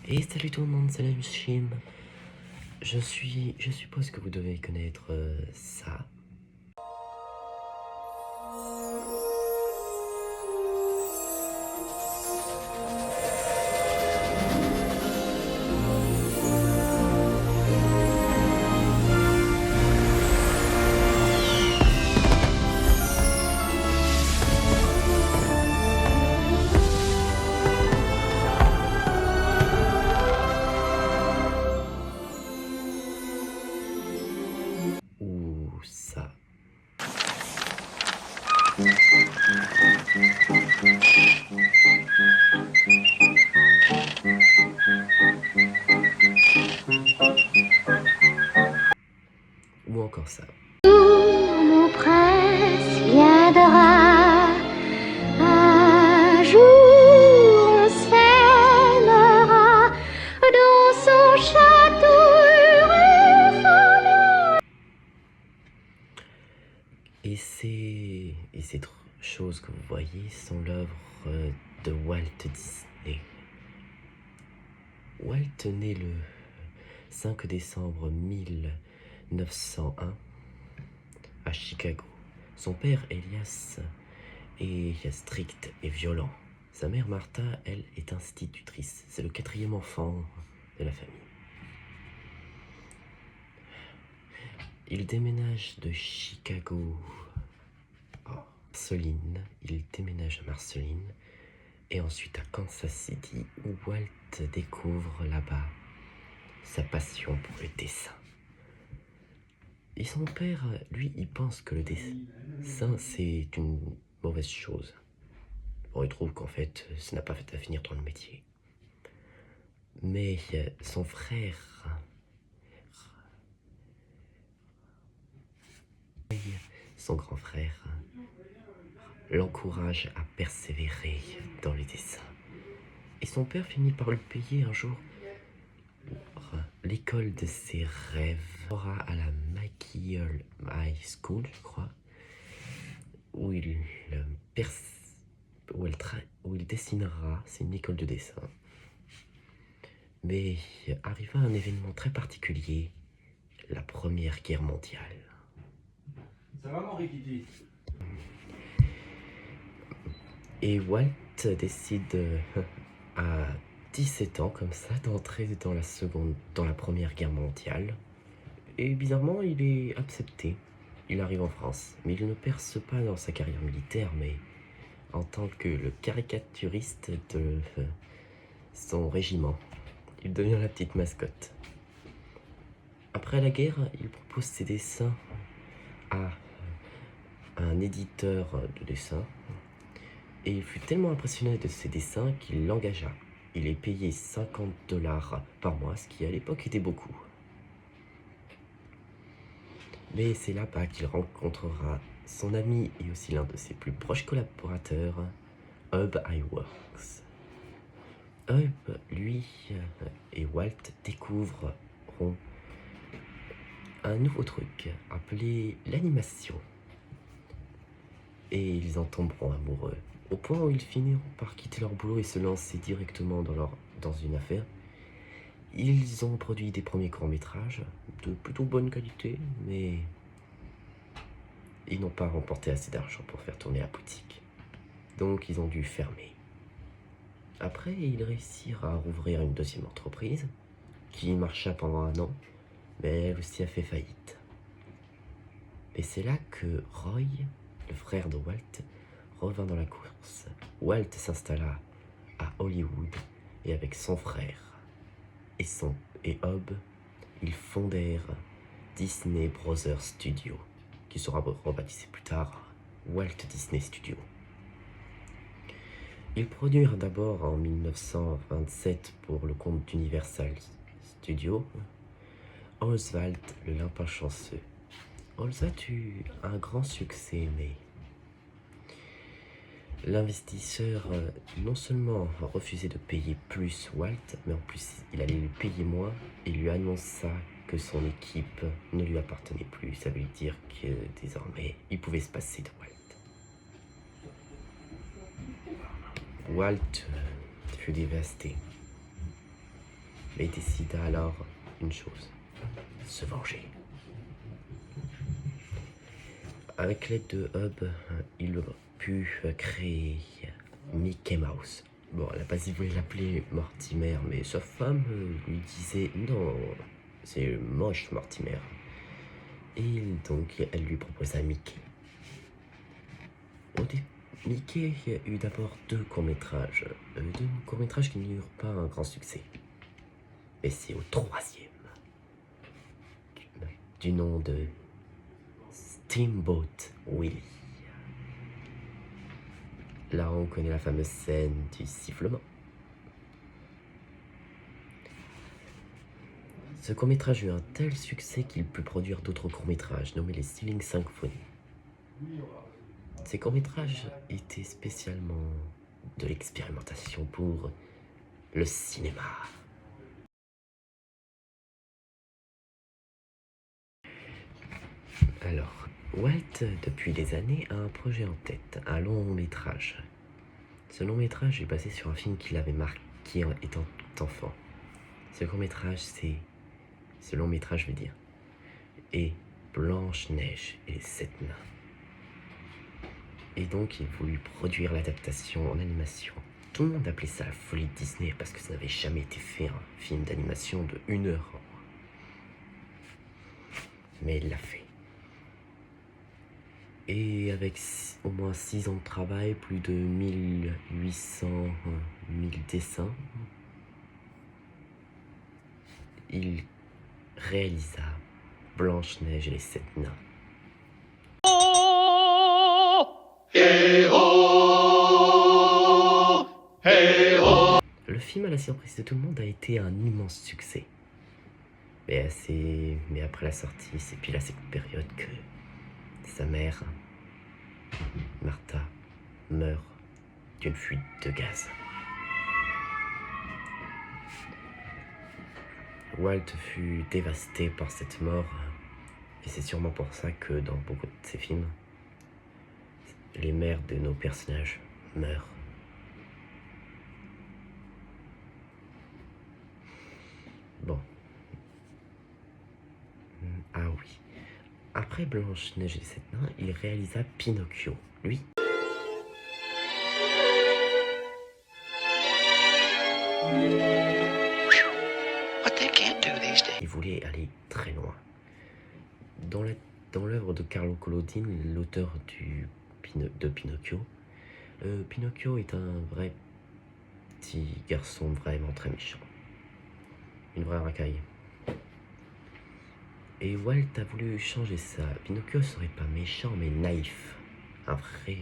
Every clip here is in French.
Et salut tout le monde, c'est la Chim. Je suppose que vous devez connaître ça. Ou ça. Ou encore ça. Mon prince viendra, un jour on s'aimera dans son château heureux sans. Et ces choses que vous voyez sont l'œuvre de Walt Disney. Walt naît le 5 décembre 1901 à Chicago. Son père, Elias, est strict et violent. Sa mère, Martha, elle, est institutrice. C'est le 4e enfant de la famille. Il déménage de Chicago à Marceline. Il déménage à Marceline et ensuite à Kansas City où Walt découvre là-bas sa passion pour le dessin. Et son père, lui, il pense que le dessin, c'est une mauvaise chose. Bon, il trouve qu'en fait, ça n'a pas fait à finir dans le métier. Mais son frère, son grand frère, l'encourage à persévérer dans les dessins. Et son père finit par lui payer un jour l'école de ses rêves. Il aura à la McGill High School, je crois, où il dessinera. C'est une école de dessin. Mais arriva un événement très particulier, la Première Guerre mondiale. Ça va, mon Rikiti? Et Walt décide à 17 ans, comme ça, d'entrer dans la Première Guerre mondiale. Et bizarrement, il est accepté. Il arrive en France, mais il ne perce pas dans sa carrière militaire, mais en tant que le caricaturiste de son régiment. Il devient la petite mascotte. Après la guerre, il propose ses dessins à un éditeur de dessins. Et il fut tellement impressionné de ses dessins qu'il l'engagea. Il est payé $50 par mois, ce qui à l'époque était beaucoup. Mais c'est là-bas qu'il rencontrera son ami et aussi l'un de ses plus proches collaborateurs, Ub Iwerks. Ub, lui et Walt découvriront un nouveau truc appelé l'animation. Et ils en tomberont amoureux, au point où ils finiront par quitter leur boulot et se lancer directement dans une affaire. Ils ont produit des premiers courts-métrages de plutôt bonne qualité, mais ils n'ont pas remporté assez d'argent pour faire tourner la boutique. Donc ils ont dû fermer. Après, ils réussirent à rouvrir une deuxième entreprise qui marcha pendant 1 an, mais elle aussi a fait faillite. Et c'est là que Roy, le frère de Walt, revint dans la course. Walt s'installa à Hollywood et avec son frère et Ub, ils fondèrent Disney Brothers Studio, qui sera rebaptisé plus tard Walt Disney Studio. Ils produirent d'abord en 1927 pour le compte d'Universal Studios Oswald le lapin chanceux. Oswald eut un grand succès, mais l'investisseur non seulement refusait de payer plus Walt, mais en plus il allait lui payer moins et lui annonça que son équipe ne lui appartenait plus. Ça veut dire que désormais il pouvait se passer de Walt. Walt fut dévasté. mais décida alors une chose, se venger. Avec l'aide de Hub, il pu créer Mickey Mouse. Bon, à la base, il voulait l'appeler Mortimer, mais sa femme lui disait non, c'est moche Mortimer. Et donc, elle lui proposa Mickey. Mickey eut d'abord deux courts-métrages qui n'eurent pas un grand succès. Mais c'est au troisième, du nom de Steamboat Willie. Là, on connaît la fameuse scène du sifflement. Ce court-métrage eut un tel succès qu'il put produire d'autres courts-métrages nommés les Stealing Symphony. Ces courts-métrages étaient spécialement de l'expérimentation pour le cinéma. Alors, Walt, depuis des années, a un projet en tête, un long-métrage. Ce long-métrage est basé sur un film qui l'avait marqué en étant enfant. Ce court-métrage, ce long-métrage veut dire, et Blanche-Neige et les 7 nains. Et donc, il voulut produire l'adaptation en animation. Tout le monde appelait ça la folie de Disney parce que ça n'avait jamais été fait, un film d'animation de 1 heure. Mais il l'a fait. Et avec au moins 6 ans de travail, plus de 1000 dessins, il réalisa Blanche-Neige et les 7 nains. Le film, à la surprise de tout le monde, a été un immense succès. Mais après la sortie, c'est pile à cette période que sa mère, Martha, meurt d'une fuite de gaz. Walt fut dévasté par cette mort, et c'est sûrement pour ça que dans beaucoup de ses films, les mères de nos personnages meurent. Bon. Ah oui. Après Blanche-Neige et les 7 nains, il réalisa Pinocchio. Lui, il voulait aller très loin. Dans l'œuvre de Carlo Collodine, l'auteur de Pinocchio, Pinocchio est un vrai petit garçon vraiment très méchant. Une vraie racaille. Et Walt a voulu changer ça. Pinocchio serait pas méchant mais naïf. Un vrai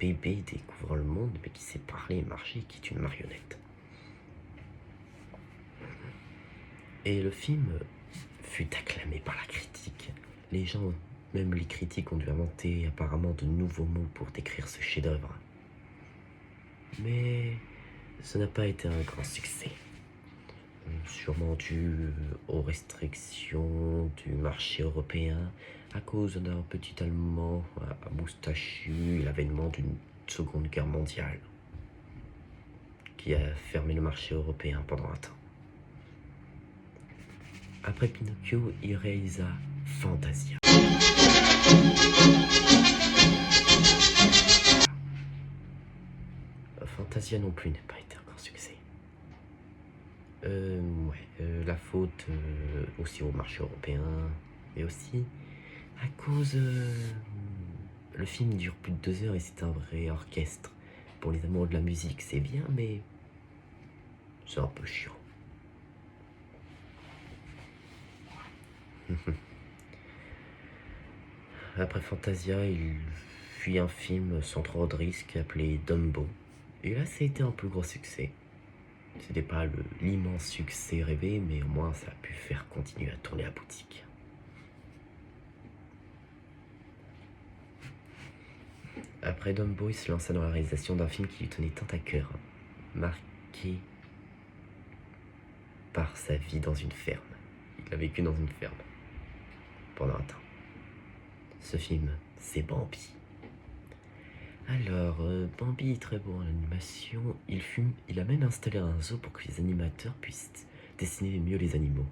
bébé découvrant le monde mais qui sait parler et marcher, qui est une marionnette. Et le film fut acclamé par la critique. Les gens, même les critiques, ont dû inventer apparemment de nouveaux mots pour décrire ce chef-d'œuvre. Mais ce n'a pas été un grand succès. Sûrement dû aux restrictions du marché européen à cause d'un petit Allemand à moustachu, l'avènement d'une seconde guerre mondiale qui a fermé le marché européen pendant un temps. Après Pinocchio, il réalisa Fantasia. Fantasia non plus n'a pas été un grand succès. La faute aussi au marché européen, mais aussi à cause... le film dure plus de 2 heures et c'est un vrai orchestre. Pour les amoureux de la musique, c'est bien, mais c'est un peu chiant. Après Fantasia, il fit un film sans trop de risques appelé Dumbo. Et là, ça a été un plus gros succès. C'était pas l'immense succès rêvé, mais au moins ça a pu faire continuer à tourner la boutique. Après Dumbo, il se lança dans la réalisation d'un film qui lui tenait tant à cœur, marqué par sa vie dans une ferme. Il a vécu dans une ferme pendant un temps. Ce film, c'est Bambi. Alors, Bambi est très bon en animation. Il a même installé un zoo pour que les animateurs puissent dessinait mieux les animaux.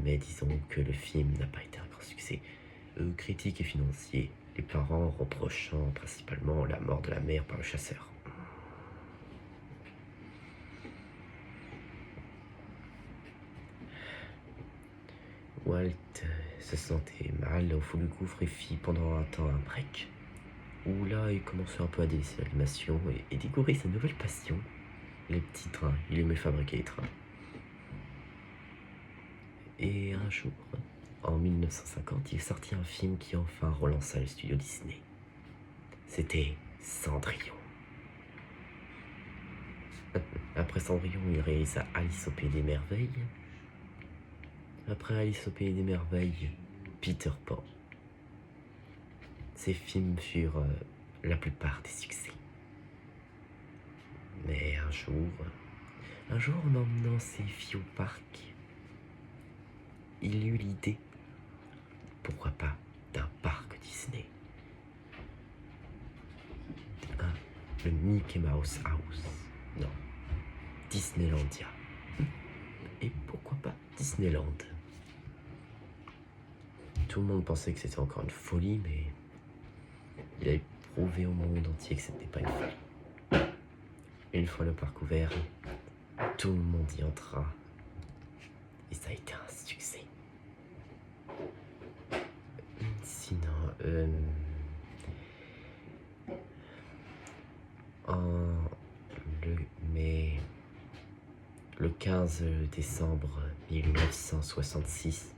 Mais disons que le film n'a pas été un grand succès. Critique et financier, les parents reprochant principalement la mort de la mère par le chasseur. Walt se sentait mal au fond du gouffre et fit pendant un temps un break. Où là, il commençait un peu à délaisser l'animation et découvrir sa nouvelle passion, les petits trains. Il aimait fabriquer les trains. Et un jour, en 1950, il sortit un film qui enfin relança le studio Disney. C'était Cendrillon. Après Cendrillon, il réalisa Alice au Pays des Merveilles. Après Alice au Pays des Merveilles, Peter Pan. Ces films furent la plupart des succès. Mais un jour, en emmenant ses filles au parc, il eut l'idée, pourquoi pas, d'un parc Disney. Le Mickey Mouse House. Non, Disneylandia. Et pourquoi pas Disneyland? Tout le monde pensait que c'était encore une folie, mais il avait prouvé au monde entier que c'était pas une folie. Une fois le parc ouvert, tout le monde y entra. Et ça a été un succès. Sinon, le 15 décembre 1966,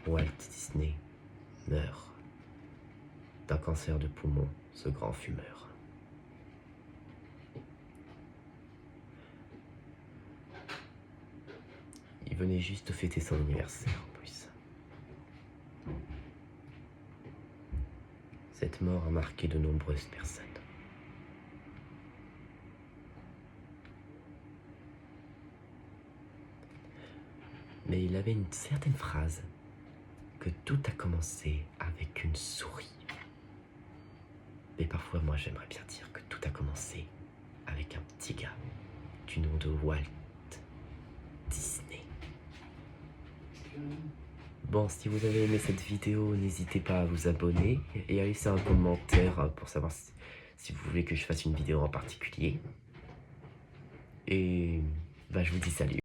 Walt Disney meurt d'un cancer de poumon, ce grand fumeur. Il venait juste de fêter son anniversaire en plus. Cette mort a marqué de nombreuses personnes. Mais il avait une certaine phrase, que tout a commencé avec une souris. Mais parfois, moi, j'aimerais bien dire que tout a commencé avec un petit gars du nom de Walt Disney. Bon, si vous avez aimé cette vidéo, n'hésitez pas à vous abonner et à laisser un commentaire pour savoir si vous voulez que je fasse une vidéo en particulier. Et je vous dis salut.